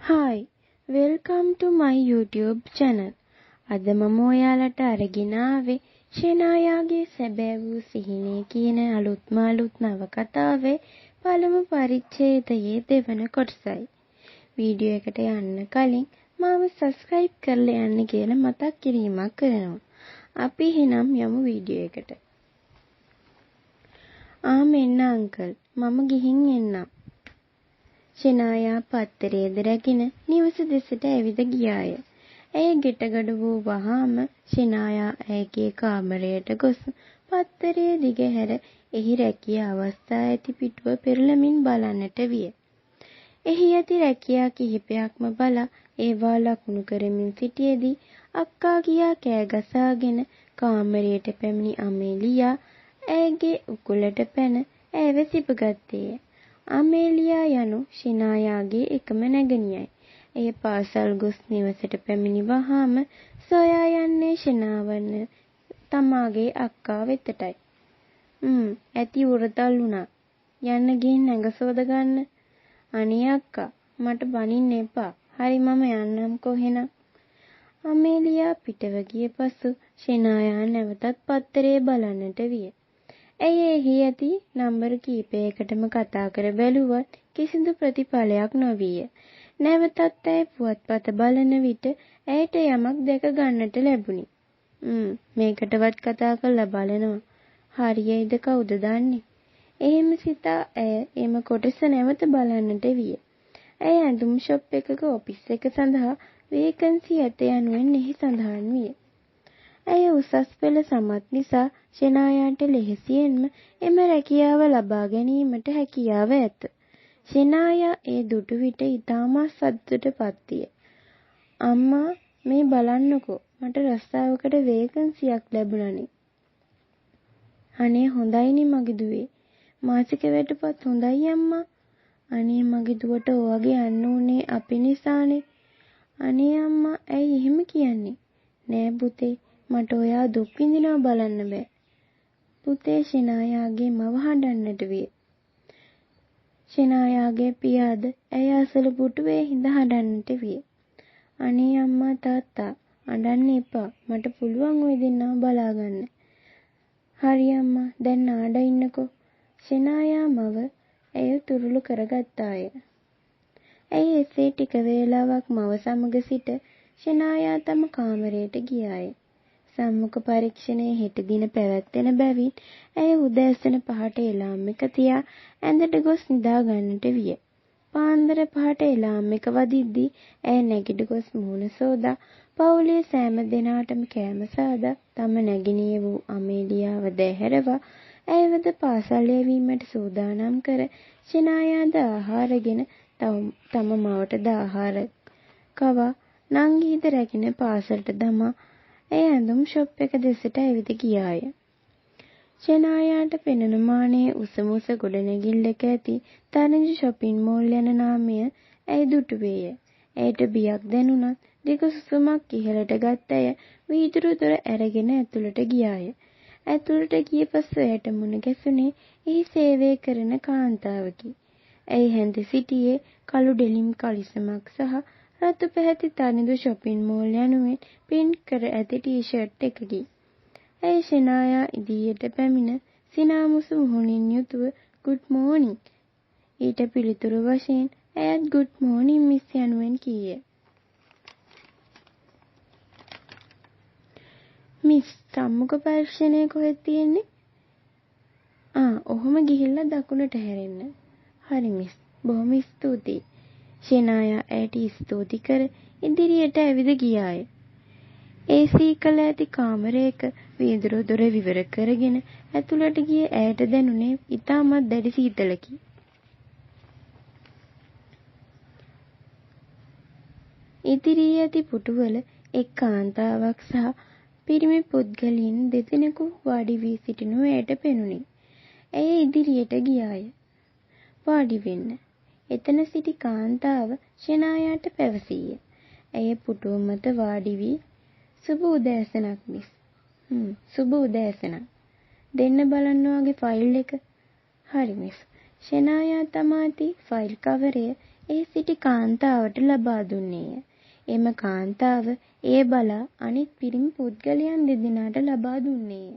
Hi, welcome to my YouTube channel. අද මම ඔයාලට අරගෙන ආවේ ෂෙනායාගේ සැබෑ වූ සිහිනේ කියන අලුත්ම නවකතාවේ පළමු පරිච්ඡේදයේ දෙවන කොටසයි. වීඩියෝ එකට යන්න කලින් මාව subscribe කරලා යන්න කියලා මතක් කිරීමක් කරනවා. අපි එහෙනම් යමු වීඩියෝ එකට. මෙන්න අංකල්, මම ගිහින් එන්නම්. ෂෙනායා පත්තරේද රැගෙන නිවස දෙසට ඇවිද ගියාය. ඇය ගෙටගඩ වූ වහාම ෂෙනායා ඇයගේ කාමරයට ගොස් පත්තරේ දිගහැර එහි රැකියා අවස්ථා ඇති පිටුව පෙරළමින් බලන්නට විය. එහි ඇති රැකියා කිහිපයක්ම බලා ඒවා ලකුණු කරමින් සිටියේදී අක්කා කියා කෑ ගසාගෙන කාමරයට පැමිණි අමේලියා ඇයගේ උකුලට පැන ඇයව සිපගත්තේය. අමේලියා යනු ෂෙනායාගේ එකම නැගණියයි. එය පාසල් ගොස් නිවසට පැමිණි වහාම සොයා යන්නේ ෂෙනාවන තමාගේ අක්කා වෙතටයි. ඇති උරතල් වුණා. යන්න ගිහින් ඇඟ සෝද ගන්න. අනේ අක්කා, මට බනින්න එපා. හරි, මම යන්නම්කෝ එහෙනම්. අමේලියා පිටව ගිය පසු ෂෙනායා නැවතත් පත්තරේ බලන්නට විය. ඇය එහි ඇති නම්බර කීපයකටම කතා කර බැලුවත් කිසිදු ප්‍රතිඵලයක් නොවිය. නැවතත් ඇය පුවත්පත බලන විට ඇයට යමක් දැක ගන්නට ලැබුණි. මේකටවත් කතා කරලා බලනවා. හරියයිද කවුද දන්නේ? එහෙම සිතා ඇය එම කොටස නැවත බලන්නට විය. ඇය ඇඳුම් ෂොප් එකක ඔෆිස් එක සඳහා වේකන්සි ඇත යනුවෙන් එහි සඳහන් විය. ඇය උසස් පෙළ සමත් නිසා ෂෙනායාට ලෙහෙසියෙන්ම එම රැකියාව ලබා ගැනීමට හැකියාව ඇත. ෂෙනායා ඒ දුටු විට ඉතාමත් සතුටටපත් විය. අම්මා, මේ බලන්නකෝ, මට රස්සාවකට වේකන්සියක් ලැබුණනේ. අනේ හොඳයිනේ මගේ දුවේ. මාසික වැටුපත් හොඳයි අම්මා. අනේ මගේ දුවට ඔයගේ යන්න උනේ අපි නිසානේ. අනේ අම්මා, ඇයි එහෙම කියන්නේ? නෑ පුතේ, මට ඔයා දුක් විඳිනවා බලන්න බෑ. පුතේ, ෂෙනායාගේ මව හඬන්නට විය. ෂෙනායාගේ පියාද ඇය අසල පුටුවේ හිඳ හඬන්නට විය. අනේ අම්මා තාත්තා, අඬන්න එපා. මට පුළුවන් ඔය දෙන්නව බලාගන්න. හරි අම්මා, දැන් නාඩ ඉන්නකෝ. ෂෙනායා මව ඇය තුරුළු කරගත්තාය. ඇය එසේ ටික වේලාවක් මව සමග සිට ෂෙනායා තම කාමරයට ගියාය. සම්මුඛ පරීක්ෂණය හෙට දින පැවැත්වෙන බැවින් ඇය උදෑසන 5ට එලාම් එක තියා ඇඳට ගොස් නිදා ගන්නට විය. පාන්දර 5ට එලාම් එක වදිද්දී ඇය නැගිට ගොස් මුහුණ සෝදා පවුලේ සෑම දෙනාටම කෑම සාදා තම නැගණිය වූ අමේලියාව දැහැරවා ඇයවද පාසල් යැවීමට සූදානම් කර ෂෙනායාද ආහාරගෙන තම මවටද ආහාර කවා නංගීද රැගෙන පාසලට දමා ඇය ඇඳුම් ෂොප් එක දෙසට ඇවිද ගියාය. ෂෙනායාට පෙනුණු මානයේ උසමුස ගොඩනැගිල්ලක ඇති තරංජ ෂොපින් මෝල් යන නාමය ඇය දුටුවේය. ඇයට බියක් දැනුණත් දිග සුසුමක් ඉහළට ගත් ඇය වීදුරු දොර ඇරගෙන ඇතුළට ගියාය. ඇතුළට ගිය පසු ඇයට මුණ ගැසුණේ එහි සේවය කරන කාන්තාවකි. ඇය හැඳ සිටියේ කළු ඩෙනිම් කලිසමක් සහ රතු පැහැති තරිඳු ෂොපින් මෝල් යනුවෙන් ප්‍රින්ට් කර ඇති ටී-ෂර්ට් එකකි. ඇය ෂෙනායා ඉදිරියට පැමිණ සිනාමුසු මුහුණින් යුතුව "ගුඩ් මෝනිං" ඊට පිළිතුරු වශයෙන් ඇයත් "ගුඩ් මෝනිං මිස්" යනුවෙන් කීය. "මිස්, සම්මුඛ පරීක්ෂණය කොහෙද තියෙන්නේ?" ඔහොම ගිහිල්ලා දකුණට හැරෙන්න." "හරි මිස්, බොහොම ස්තුතියි." ෂෙනායා ඇයට ස්තුති කර ඉදිරියට ඇවිද ගියාය. AC කළ ඇති කාමරයක වීදුරු දොර විවර කරගෙන ඇතුළට ගිය ඇයට දැනුනේ ඉතාමත් දැඩි සීතලකි. ඉදිරියේ ඇති පුටුවල එක් කාන්තාවක් සහ පිරිමි පුද්ගලයින් දෙදෙනෙකු වාඩි වී සිටිනු ඇයට පෙනුණි. ඇය ඉදිරියට ගියාය. "වාඩි වෙන්න." එතන සිටි කාන්තාව ෂෙනායාට පැවසීය. ඇය පුටුව මත වාඩි වී "සුබ උදෑසනක් මිස්." "සුබ උදෑසනක්. දෙන්න බලන්න ඔයාගේ ෆයිල් එක." "හරි මිස්." ෂෙනායා තමා ඇති ෆයිල් කවරය ඒ සිටි කාන්තාවට ලබා දුන්නේය. එම කාන්තාව එය බලා අනිත් පිරිමි පුද්ගලයන් දෙදෙනාට ලබා දුන්නේය.